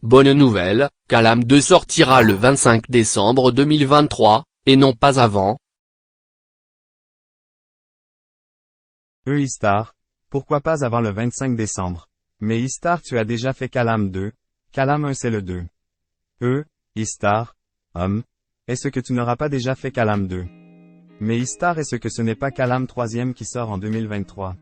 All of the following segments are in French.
bonne nouvelle, Calam 2 sortira le 25 décembre 2023, et non pas avant. Istar, pourquoi pas avant le 25 décembre? Mais Istar, tu as déjà fait Calam 2, Calam 1 c'est le 2. Istar, est-ce que tu n'auras pas déjà fait Calam 2? Mais Istar, est-ce que ce n'est pas Calam 3e qui sort en 2023?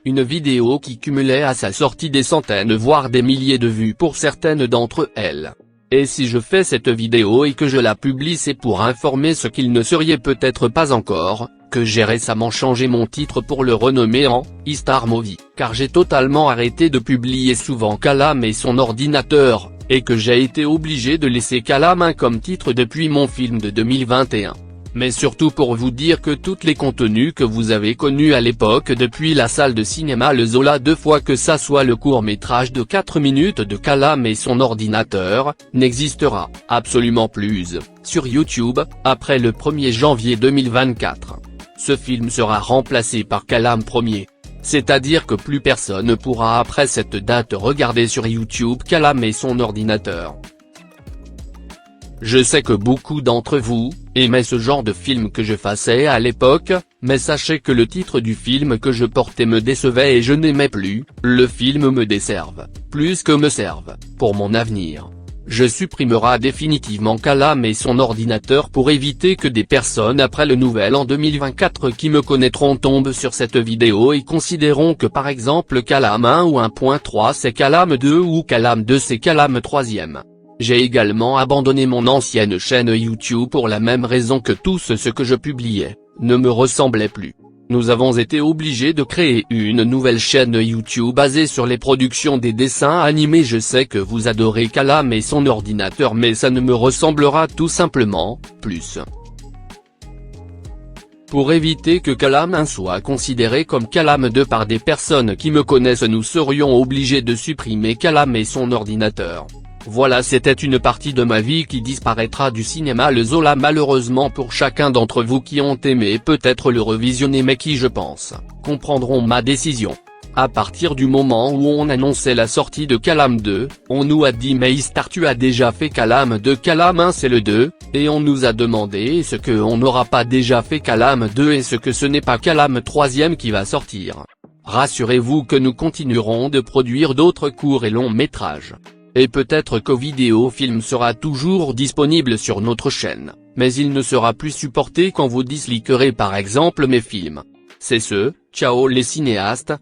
Une vidéo qui cumulait à sa sortie des centaines voire des milliers de vues pour certaines d'entre elles. Et si je fais cette vidéo et que je la publie, c'est pour informer ce qu'il ne serait peut-être pas encore, que j'ai récemment changé mon titre pour le renommer en « Istar Movie », car j'ai totalement arrêté de publier souvent Calam et son ordinateur, et que j'ai été obligé de laisser Calam 1 comme titre depuis mon film de 2021. Mais surtout pour vous dire que tous les contenus que vous avez connus à l'époque depuis la salle de cinéma Le Zola 2 fois que ça soit le court-métrage de 4 minutes de Calam et son ordinateur, n'existera absolument plus sur YouTube, après le 1er janvier 2024. Ce film sera remplacé par Calam 1er. C'est-à-dire que plus personne ne pourra après cette date regarder sur YouTube Calam et son ordinateur. Je sais que beaucoup d'entre vous aimaient ce genre de film que je faisais à l'époque, mais sachez que le titre du film que je portais me décevait et je n'aimais plus, le film me desserve, plus que me serve, pour mon avenir. Je supprimerai définitivement Calam et son ordinateur pour éviter que des personnes après le nouvel an 2024 qui me connaîtront tombent sur cette vidéo et considéreront que par exemple Calam 1 ou 1.3 c'est Calam 2 ou Calam 2 c'est Calam 3e. J'ai également abandonné mon ancienne chaîne YouTube pour la même raison que tout ce que je publiais ne me ressemblait plus. Nous avons été obligés de créer une nouvelle chaîne YouTube basée sur les productions des dessins animés. Je sais que vous adorez Calam et son ordinateur, mais ça ne me ressemblera tout simplement plus. Pour éviter que Calam 1 soit considéré comme Calam 2 par des personnes qui me connaissent, nous serions obligés de supprimer Calam et son ordinateur. Voilà, c'était une partie de ma vie qui disparaîtra du cinéma Le Zola malheureusement pour chacun d'entre vous qui ont aimé peut-être le revisionner mais qui je pense, comprendront ma décision. À partir du moment où on annonçait la sortie de Calam 2, on nous a dit mais Istar tu as déjà fait Calam 2, Calam 1 c'est le 2, et on nous a demandé est-ce que on n'aura pas déjà fait Calam 2 et ce que ce n'est pas Calam 3e qui va sortir. Rassurez-vous que nous continuerons de produire d'autres courts et longs métrages. Et peut-être que Vidéo Film sera toujours disponible sur notre chaîne, mais il ne sera plus supporté quand vous dislikerez par exemple mes films. C'est ce, ciao les cinéastes.